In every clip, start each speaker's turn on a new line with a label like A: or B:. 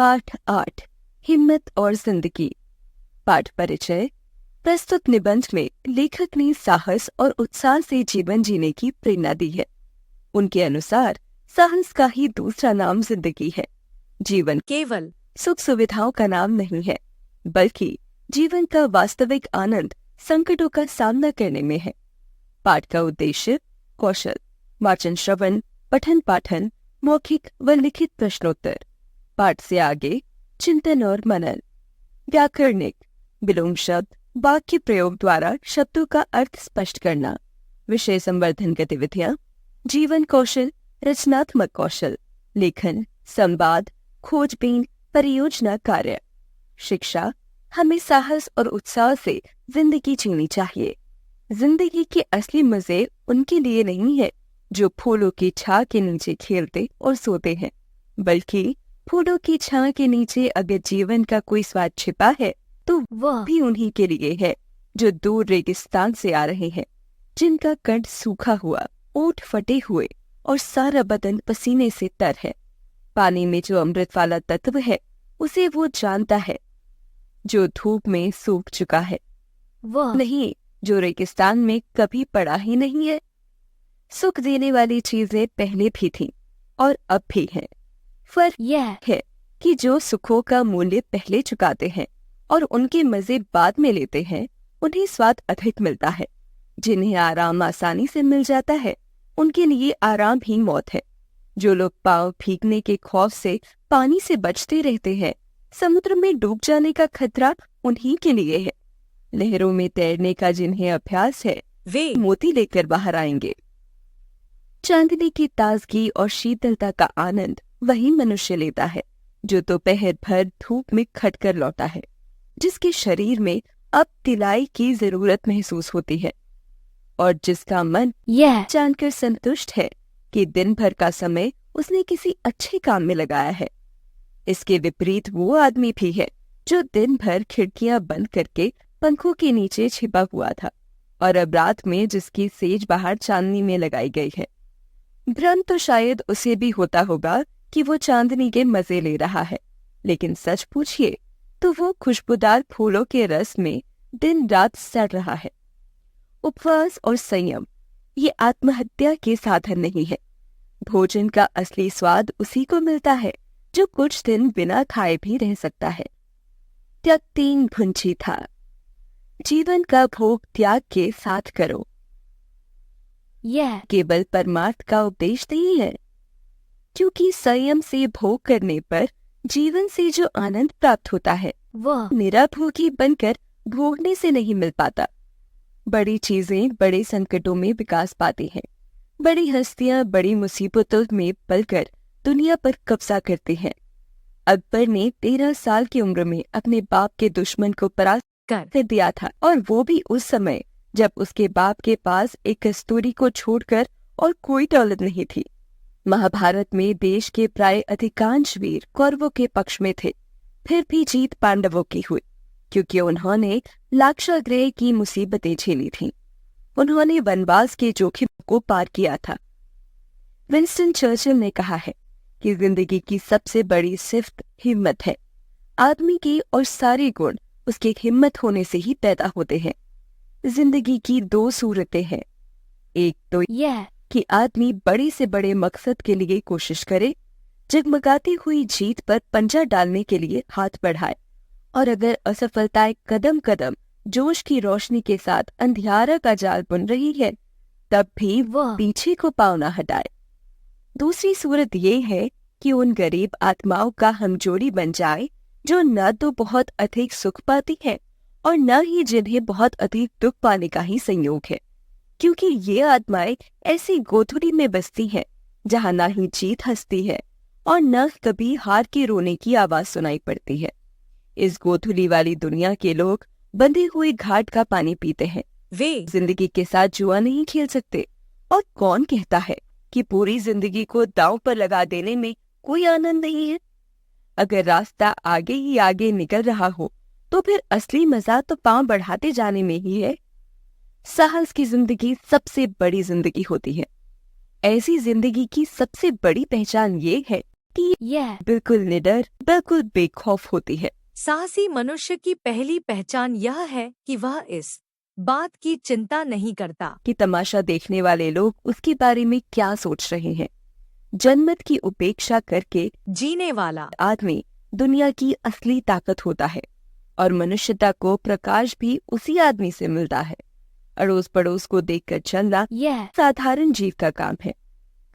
A: पाठ 8 हिम्मत और जिंदगी। पाठ परिचय। प्रस्तुत निबंध में लेखक ने साहस और उत्साह से जीवन जीने की प्रेरणा दी है। उनके अनुसार साहस का ही दूसरा नाम जिंदगी है। जीवन केवल सुख सुविधाओं का नाम नहीं है, बल्कि जीवन का वास्तविक आनंद संकटों का सामना करने में है। पाठ का उद्देश्य कौशल, वाचन श्रवण, पठन पाठन, मौखिक व लिखित प्रश्नोत्तर। पाठ से आगे चिंतन और मनन। व्याकरणिक विलोम शब्द, वाक्य प्रयोग द्वारा शब्दों का अर्थ स्पष्ट करना। विषय संवर्धन गतिविधियां, जीवन कौशल, रचनात्मक कौशल, लेखन, संवाद, खोजबीन, परियोजना कार्य। शिक्षा, हमें साहस और उत्साह से जिंदगी जीनी चाहिए। जिंदगी के असली मजे उनके लिए नहीं है जो फूलों की छां के नीचे खेलते और सोते हैं, बल्कि फूलों की छां के नीचे अगर जीवन का कोई स्वाद छिपा है तो वह भी उन्हीं के लिए है जो दूर रेगिस्तान से आ रहे हैं, जिनका कंठ सूखा हुआ, ओठ फटे हुए और सारा बदन पसीने से तर है। पानी में जो अमृत वाला तत्व है उसे वो जानता है जो धूप में सूख चुका है, वह नहीं जो रेगिस्तान में कभी पड़ा ही नहीं है। सुख देने वाली चीजें पहले भी थीं और अब भी हैं। फर्क यह है कि जो सुखों का मूल्य पहले चुकाते हैं और उनके मजे बाद में लेते हैं, उन्हें स्वाद अधिक मिलता है। जिन्हें आराम आसानी से मिल जाता है, उनके लिए आराम ही मौत है। जो लोग पांव भीगने के खौफ से पानी से बचते रहते हैं, समुद्र में डूब जाने का खतरा उन्हीं के लिए है। लहरों में तैरने का जिन्हें अभ्यास है, वे मोती लेकर बाहर आएंगे। चांदनी की ताजगी और शीतलता का आनंद वही मनुष्य लेता है जो दोपहर भर धूप में खटकर लौटा है, जिसके शरीर में अब तिलाई की जरूरत महसूस होती है और जिसका मन यह जानकर संतुष्ट है कि दिन भर का समय उसने किसी अच्छे काम में लगाया है। इसके विपरीत वो आदमी भी है जो दिन भर खिड़कियां बंद करके पंखों के नीचे छिपा हुआ था और अब रात में जिसकी सेज बाहर चांदनी में लगाई गई है। भ्रम तो शायद उसे भी होता होगा कि वो चांदनी के मजे ले रहा है, लेकिन सच पूछिए तो वो खुशबूदार फूलों के रस में दिन रात सड़ रहा है। उपवास और संयम ये आत्महत्या के साधन नहीं है। भोजन का असली स्वाद उसी को मिलता है जो कुछ दिन बिना खाए भी रह सकता है। त्याग तीन भुंजी था, जीवन का भोग त्याग के साथ करो। यह केवल परमार्थ का उपदेश नहीं है, क्योंकि संयम से भोग करने पर जीवन से जो आनंद प्राप्त होता है वह निराभोगी बनकर भोगने से नहीं मिल पाता। बड़ी चीजें बड़े संकटों में विकास पाती हैं। बड़ी हस्तियां बड़ी मुसीबतों में पलकर दुनिया पर कब्जा करती हैं। अकबर ने 13 साल की उम्र में अपने बाप के दुश्मन को परास्त कर दिया था, और वो भी उस समय जब उसके बाप के पास एक कस्तूरी को छोड़कर और कोई दौलत नहीं थी। महाभारत में देश के प्राय अधिकांश वीर कौरवों के पक्ष में थे, फिर भी जीत पांडवों की हुई, क्योंकि उन्होंने लाक्षागृह की मुसीबतें झेली थीं। उन्होंने वनवास के जोखिम को पार किया था। विंस्टन चर्चिल ने कहा है कि जिंदगी की सबसे बड़ी सिफ्त हिम्मत है। आदमी की और सारे गुण उसकी हिम्मत होने से ही पैदा होते हैं। जिंदगी की दो सूरतें हैं। एक तो यह कि आदमी बड़े से बड़े मकसद के लिए कोशिश करे, जगमगाती हुई जीत पर पंजा डालने के लिए हाथ बढ़ाए, और अगर असफलताएं कदम कदम जोश की रोशनी के साथ अंधियारा का जाल बुन रही है, तब भी वह पीछे को पांव न हटाए। दूसरी सूरत ये है कि उन गरीब आत्माओं का हमजोली बन जाए जो न तो बहुत अधिक सुख पाती है और न ही जिन्हें बहुत अधिक दुख पाने का ही संयोग है, क्योंकि ये आत्माएं ऐसी गोधुली में बसती हैं जहाँ न ही जीत हंसती है और न कभी हार के रोने की आवाज सुनाई पड़ती है। इस गोधुली वाली दुनिया के लोग बंधे हुए घाट का पानी पीते हैं। वे जिंदगी के साथ जुआ नहीं खेल सकते, और कौन कहता है कि पूरी जिंदगी को दांव पर लगा देने में कोई आनंद नहीं है। अगर रास्ता आगे ही आगे निकल रहा हो तो फिर असली मजा तो पांव बढ़ाते जाने में ही है। साहस की जिंदगी सबसे बड़ी जिंदगी होती है। ऐसी जिंदगी की सबसे बड़ी पहचान ये है कि यह बिल्कुल निडर, बिल्कुल बेखौफ होती है।
B: साहसी मनुष्य की पहली पहचान यह है कि वह इस बात की चिंता नहीं करता
A: कि तमाशा देखने वाले लोग उसके बारे में क्या सोच रहे हैं। जनमत की उपेक्षा करके
B: जीने वाला
A: आदमी दुनिया की असली ताकत होता है और मनुष्यता को प्रकाश भी उसी आदमी से मिलता है। अड़ोस पड़ोस को देखकर चलना यह साधारण जीव का काम है।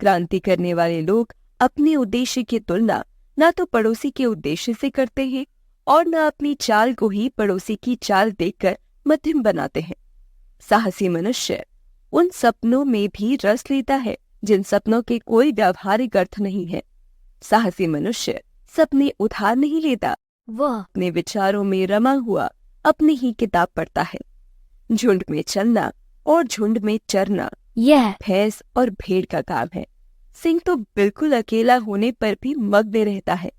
A: क्रांति करने वाले लोग अपने उद्देश्य की तुलना न तो पड़ोसी के उद्देश्य से करते हैं और न अपनी चाल को ही पड़ोसी की चाल देखकर मध्यम बनाते हैं। साहसी मनुष्य उन सपनों में भी रस लेता है जिन सपनों के कोई व्यावहारिक अर्थ नहीं है। साहसी मनुष्य सपने उधार नहीं लेता, वह अपने विचारों में रमा हुआ अपनी ही किताब पढ़ता है। झुंड में चलना और झुंड में चरना यह भैंस और भेड़ का काम है। सिंह तो बिल्कुल अकेला होने पर भी मग्न रहता है।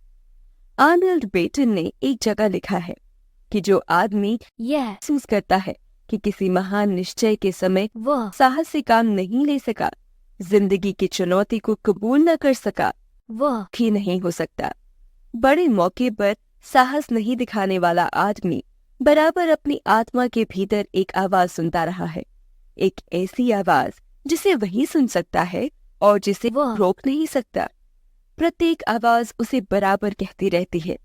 A: आर्नल्ड बेटन ने एक जगह लिखा है कि जो आदमी यह महसूस करता है कि किसी महान निश्चय के समय वह साहस से काम नहीं ले सका, जिंदगी की चुनौती को कबूल न कर सका, वह भी नहीं हो सकता। बड़े मौके पर साहस नहीं दिखाने वाला आदमी बराबर अपनी आत्मा के भीतर एक आवाज सुनता रहा है, एक ऐसी आवाज जिसे वही सुन सकता है और जिसे वह रोक नहीं सकता। प्रत्येक आवाज उसे बराबर कहती रहती है,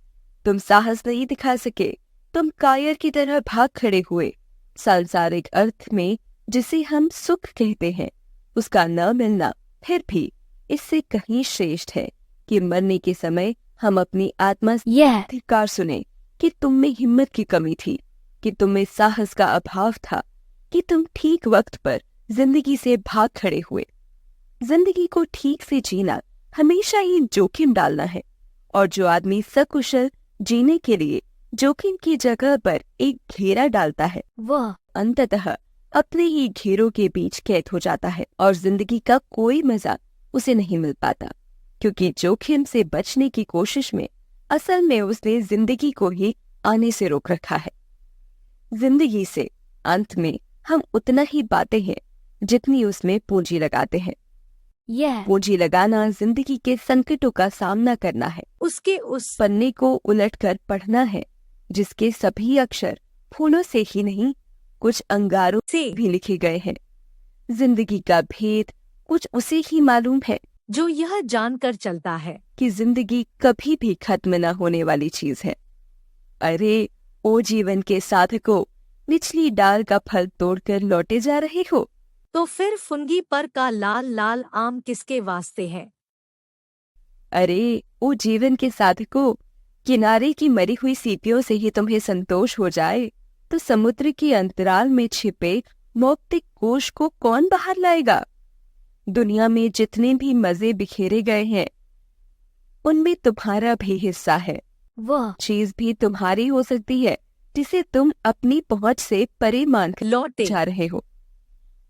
A: तुम साहस नहीं दिखा सके, तुम कायर की तरह भाग खड़े हुए। सांसारिक अर्थ में जिसे हम सुख कहते हैं, उसका न मिलना फिर भी इससे कहीं श्रेष्ठ है कि मरने के समय हम अपनी आत्मा से यह धिक्कार सुने कि तुम में हिम्मत की कमी थी, कि तुम में साहस का अभाव था, कि तुम ठीक वक्त पर जिंदगी से भाग खड़े हुए। जिंदगी को ठीक से जीना हमेशा ही जोखिम डालना है, और जो आदमी सकुशल जीने के लिए जोखिम की जगह पर एक घेरा डालता है, वह अंततः अपने ही घेरों के बीच कैद हो जाता है और जिंदगी का कोई मजा उसे नहीं मिल पाता, क्योंकि जोखिम से बचने की कोशिश में असल में उसने जिंदगी को ही आने से रोक रखा है। जिंदगी से अंत में हम उतना ही पाते हैं जितनी उसमें पूंजी लगाते हैं। यह पूंजी लगाना जिंदगी के संकटों का सामना करना है, उसके उस पन्ने को उलटकर पढ़ना है जिसके सभी अक्षर फूलों से ही नहीं कुछ अंगारों से भी लिखे गए हैं। जिंदगी का भेद कुछ उसे ही मालूम है
B: जो यह जानकर चलता है
A: कि जिंदगी कभी भी खत्म न होने वाली चीज है। अरे ओ जीवन के साधकों, निचली डाल का फल तोड़कर लौटे जा रहे हो,
B: तो फिर फुनगी पर का लाल लाल आम किसके वास्ते है?
A: अरे ओ जीवन के साधकों, किनारे की मरी हुई सीपियों से ही तुम्हें संतोष हो जाए तो समुद्र के अंतराल में छिपे मौक्तिक कोश को कौन बाहर लाएगा? दुनिया में जितने भी मजे बिखेरे गए हैं उनमें तुम्हारा भी हिस्सा है। वह चीज भी तुम्हारी हो सकती है जिसे तुम अपनी पहुंच से परे मान
B: लौटे
A: जा रहे हो।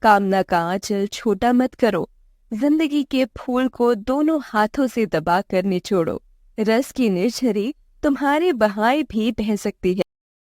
A: कामना का आंचल छोटा मत करो, जिंदगी के फूल को दोनों हाथों से दबाकर निचोड़ो। रस की निर्झरी तुम्हारे बहाए भी बह सकती है।